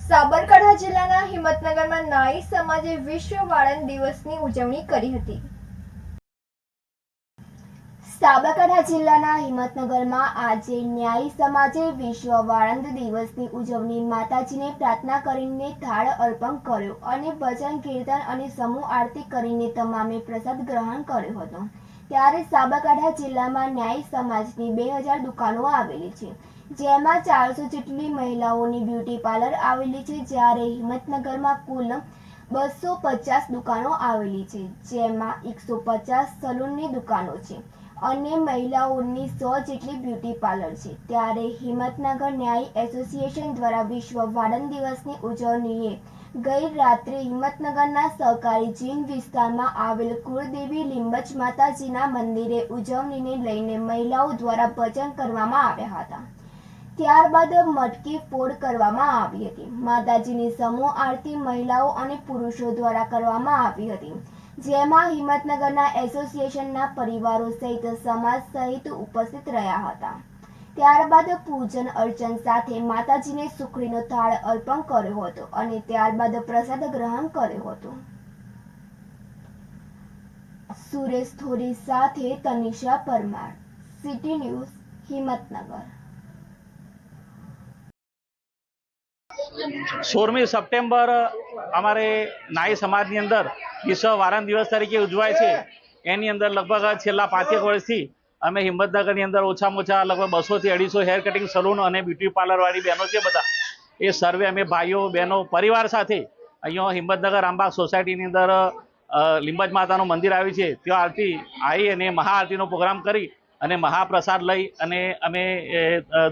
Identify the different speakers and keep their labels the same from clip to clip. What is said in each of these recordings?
Speaker 1: સાબરકાંઠા જિલ્લાના હિંમતનગરમાં નાઈ સમાજે વિશ્વ વાળંદ દિવસની ઉજવણી કરી હતી। સાબરકાંઠા જિલ્લાના હિંમતનગરમાં આજે ન્યાયી સમાજે વિશ્વ વાળંદ દિવસની ઉજવણી માતાજીને પ્રાર્થના કરીને થાળ અર્પણ કર્યો અને ભજન કીર્તન અને સમૂહ આરતી કરીને તમામે પ્રસાદ ગ્રહણ કર્યો હતો। ત્યારે સાબરકાંઠા જિલ્લામાં ન્યાયી સમાજની 2000 દુકાનો આવેલી છે, જેમાં 400 જેટલી મહિલાઓની બ્યુટી પાર્લર આવેલી છે, જ્યારે હિંમતનગરમાં કુલ 250 દુકાનો આવેલી છે, જેમાં 150 સલૂનની દુકાનો છે અને મહિલાઓની 100 જેટલી બ્યુટી પાર્લર છે। ત્યારે હિંમતનગર ન્યાયી એસોસિએશન દ્વારા વિશ્વ વાળંદ દિવસની ઉજવણીએ ગઈ રાત્રે હિંમતનગરના સહકારી જીન વિસ્તારમાં આવેલ કુળદેવી લીંબચ માતાજીના મંદિરે ઉજવણીને લઈને મહિલાઓ દ્વારા ભજન કરવામાં આવ્યા હતા। ત્યારબાદ મટકી ફોડ કરવામાં આવી હતી। માતાજીની સમૂહ આરતી મહિલાઓ અને પુરુષો દ્વારા કરવામાં આવી હતી, જેમાં હિંમતનગરના એસોસિએશનના પરિવારો સહિત સમાજ સહિત ઉપસ્થિત રહ્યા હતા। ત્યારબાદ પૂજન અર્ચન સાથે માતાજીને સુખડીનો થાળ અર્પણ કર્યો હતો અને ત્યારબાદ પ્રસાદ ગ્રહણ કર્યો હતો। સુરેશ થોરી સાથે તનિષા પરમાર, સિટી ન્યૂઝ, હિંમતનગર।
Speaker 2: 16મી સપ્ટેમ્બર અમારે નાઈ સમાજની અંદર વિશ્વ વાળંદ દિવસ તરીકે ઉજવાય છે। એની અંદર લગભગ છેલ્લા 5 વર્ષથી અમે હિંમતનગરની અંદર ઓછામાં ઓછા લગભગ 200 થી 250 હેર કટિંગ સલૂન અને બ્યુટી પાર્લરવાળી બહેનો છે, બધા એ સર્વે અમે ભાઈઓ બહેનો પરિવાર સાથે અહીંયા હિંમતનગર રામબાગ સોસાયટીની અંદર લીંબચ માતાનું મંદિર આવ્યું છે, ત્યાં આરતી આવી અને મહાઆરતીનો પ્રોગ્રામ કરી અને મહાપ્રસાદ લઈ અને અમે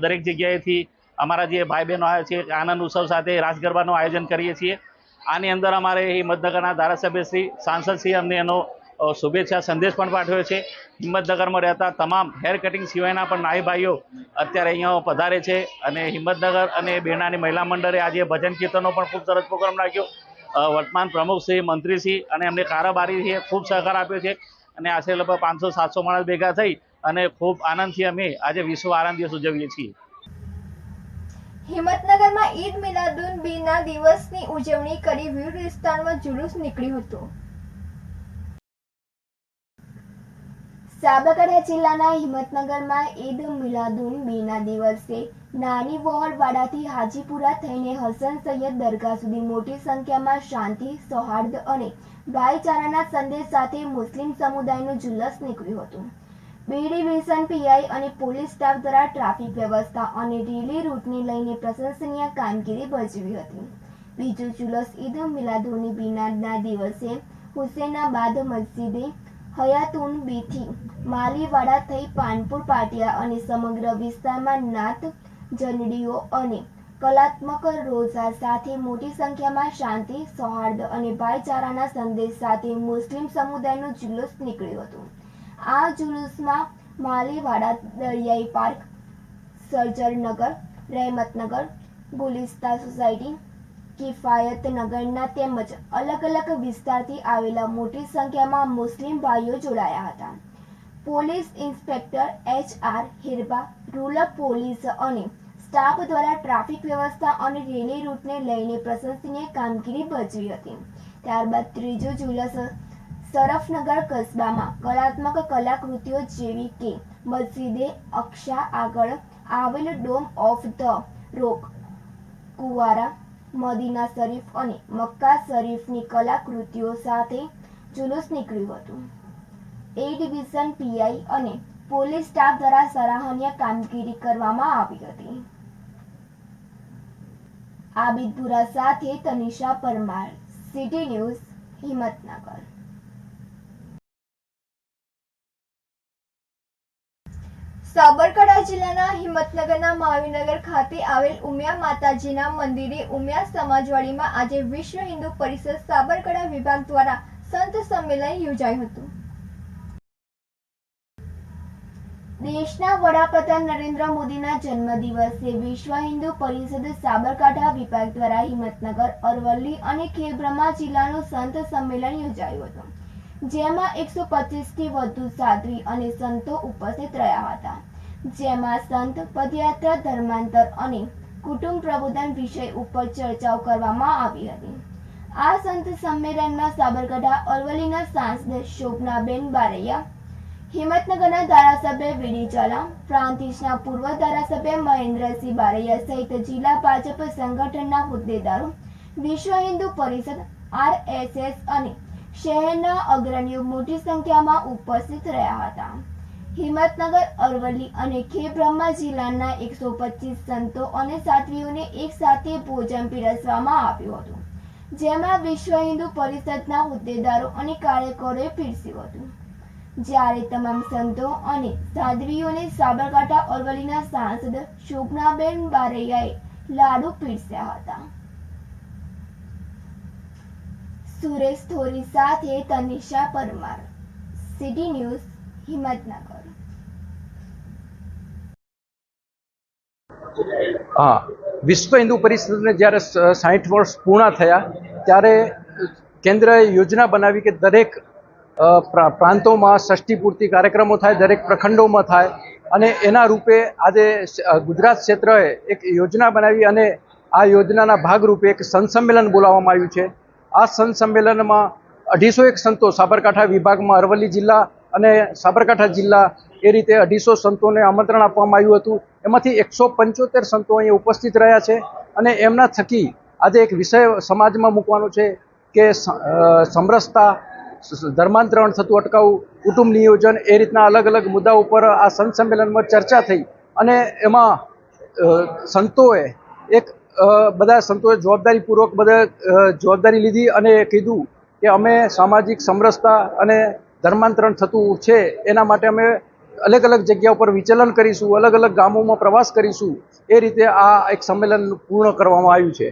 Speaker 2: દરેક જગ્યાએથી અમારા જે ભાઈ બહેનો આવ્યા છે આનંદ ઉત્સવ સાથે રાસ ગરબાનું આયોજન કરીએ છીએ। આની અંદર અમારે હિંમતનગરના ધારાસભ્ય શ્રી સાંસદ શ્રી અમને એનો શુભેચ્છા સંદેશ પણ પાઠવ્યો છે। હિંમતનગરમાં રહેતા તમામ હેર કટિંગ સિવાયના પણ નાઈ ભાઈઓ અત્યારે અહીંયા પધારે છે અને હિંમતનગર અને બેનાની મહિલા મંડળે આજે ભજન કીર્તનનો પણ ખૂબ સરસ પ્રોગ્રામ રાખ્યો। વર્તમાન પ્રમુખ શ્રી મંત્રીશ્રી અને એમને કારોબારીએ ખૂબ સહકાર આપ્યો છે અને આશરે લગભગ 500-700 માણસ ભેગા થઈ અને ખૂબ આનંદથી અમે આજે વિશ્વ વાળંદ દિવસ ઉજવીએ છીએ।
Speaker 1: હિંમતનગરમાં ઈદ મિલાદુન્નબીના દિવસની ઉજવણી કરી વિવિધ વિસ્તારમાં જુલુસ નીકળ્યું હતું। સાબરકાંઠા જિલ્લાના હિંમતનગરમાં ઈદ મિલાદુન્નબીના દિવસે નાની વહોરવાડાથી હાજીપુરા થઈને હસન સૈયદ દરગાહ સુધી મોટી સંખ્યામાં શાંતિ, સૌહાર્દ અને ભાઈચારાના સંદેશ સાથે મુસ્લિમ સમુદાયનું જુલુસ નીકળ્યું હતું। બી ડિવિઝન પીઆઈ અને પોલીસ સ્ટાફ દ્વારા ટ્રાફિક વ્યવસ્થા અને રેલી રૂટને લઈને પ્રશંસનીય કામગીરી ભજવી હતી। બીજું જુલુસ ઈદ મિલાદુન્નબીના દિવસે હુસેનાબાદ મસ્જિદે હયાતુન્નબીથી માલીવાડા થઈ પાનપુર પાટિયા અને સમગ્ર વિસ્તારમાં નાત, જનડીઓ અને કલાત્મક રોઝા સાથે મોટી સંખ્યામાં શાંતિ, સૌહાર્દ અને ભાઈચારાના સંદેશ સાથે મુસ્લિમ સમુદાયનું જુલુસ નીકળ્યું હતું। આ જુલુસમાં માલીવાડા દરિયાઈ પાર્ક, સર્જરનગર, રહેમતનગર, ગુલિસ્તા સોસાયટી, કિફાયતનગરના તેમજ અલગ અલગ વિસ્તારથી આવેલા મોટી સંખ્યામાં મુસ્લિમ ભાઈઓ જોડાયા હતા। Police inspector HR Hirba, rural police અને સ્ટાફ દ્વારા ટ્રાફિક વ્યવસ્થા અને રેલી રૂટને લઈને પ્રશંસનીય કામગીરી ભજવી હતી। ત્યારબાદ ત્રીજો જુલુસ શરફનગર કસ્બામાં કલાત્મક કલાકૃતિઓ જેવી કે મસ્જિદે અક્સા આગળ આવેલ ડોમ ઓફ ધ રોક, કુવારા, મદીના શરીફ અને મક્કા શરીફની કલાકૃતિઓ સાથે જુલુસ નીકળ્યું હતું। એ ડિવિઝન પીઆઈ અને પોલીસ સ્ટાફ દ્વારા સરાહનીય કામગીરી કરવામાં આવી હતી। આબિદપુરા સાથે તનિષા પરમાર, સિટી ન્યૂઝ, હિંમતનગર। સાબરકાંઠા જિલ્લાના હિંમતનગરના મહાવીરનગર ખાતે આવેલ ઉમિયા માતાજીના મંદિરે ઉમિયા સમાજવાડીમાં આજે વિશ્વ હિન્દુ પરિષદ સાબરકાંઠા વિભાગ દ્વારા સંત સંમેલન યોજાયું હતું। દેશના વડાપ્રધાન નરેન્દ્ર મોદીના જન્મદિવસે વિશ્વ હિન્દુ પરિષદ સાબરકાંઠા વિભાગ દ્વારા હિંમતનગર, અરવલ્લી અને ખેડબ્રહ્મા જિલ્લાનું સંત સંમેલન યોજાયું હતું, જેમાં 125થી વધુ સાધ્વી અને સંતો ઉપસ્થિત રહ્યા હતા। જેમાં સંત, પદયાત્રા, ધર્માંતર અને કુટુંબ પ્રબોધન વિષય ઉપર ચર્ચાઓ કરવામાં આવી હતી. આ સંત સંમેલનમાં સાબરકાંઠા અરવલ્લીના સાંસદ શોભનાબેન બારૈયા, હિંમતનગરના ધારાસભ્ય વીડી ઝાલા, પ્રાંતિજના પૂર્વ ધારાસભ્ય મહેન્દ્રસિંહ બારૈયા સહિત જિલ્લા ભાજપ સંગઠનના હોદ્દેદારો, વિશ્વ હિન્દુ પરિષદ, RSS અને શહેરના અગ્રણીઓ મોટી સંખ્યામાં ઉપસ્થિત રહ્યા હતા. હિંમતનગર, અરવલ્લી અને ખેબ્રહ્મા જિલ્લાના 125 સંતો અને સાધ્વીઓને એક સાથે ભોજન પીરસવામાં આવ્યું હતું, જેમાં વિશ્વ હિન્દુ પરિષદના હોદ્દેદારો અને કાર્યકરોએ પીરસ્યું હતું. જ્યારે તમામ સંતો અને સાધ્વીઓને સાબરકાંઠા અરવલ્લીના સાંસદ શોભનાબેન બારૈયાએ લાડુ પીરસ્યા હતા. સુરેશ થોરી સાથે તનિષા પરમાર, સિટી ન્યૂઝ, હિંમતનગર.
Speaker 3: હા, વિશ્વ હિન્દુ પરિષદને જ્યારે 60 વર્ષ પૂર્ણ થયા ત્યારે કેન્દ્રએ યોજના બનાવી કે દરેક પ્રાંતોમાં ષષ્ઠી પૂર્તિ કાર્યક્રમો થાય, દરેક પ્રખંડોમાં થાય, અને એના રૂપે આજે ગુજરાત ક્ષેત્રએ એક યોજના બનાવી અને આ યોજનાના ભાગરૂપે એક સંત સંમેલન બોલાવવામાં આવ્યું છે. આ સંત સંમેલનમાં 250 સંતો સાબરકાંઠા વિભાગમાં અરવલ્લી જિલ્લા અને સાબરકાંઠા જિલ્લા એ રીતે 250 સંતોને આમંત્રણ આપવામાં આવ્યું હતું. એમાંથી 175 સંતો અહીંયા ઉપસ્થિત રહ્યા છે અને એમના થકી આજે એક વિષય સમાજમાં મૂકવાનો છે કે સમરસતા, ધર્માંતરણ થતું અટકાવવું, કુટુંબ નિયોજન, એ રીતના અલગ અલગ મુદ્દાઓ ઉપર આ સંત સંમેલનમાં ચર્ચા થઈ અને એમાં સંતોએ બધા સંતોએ જવાબદારીપૂર્વક જવાબદારી લીધી અને કીધું કે અમે સામાજિક સમરસતા અને ધર્માંતરણ થતું છે એના માટે અમે અલગ અલગ જગ્યા ઉપર વિચલન કરીશું, અલગ અલગ ગામોમાં પ્રવાસ કરીશું. એ રીતે આ એક સંમેલન પૂર્ણ કરવામાં આવ્યું છે.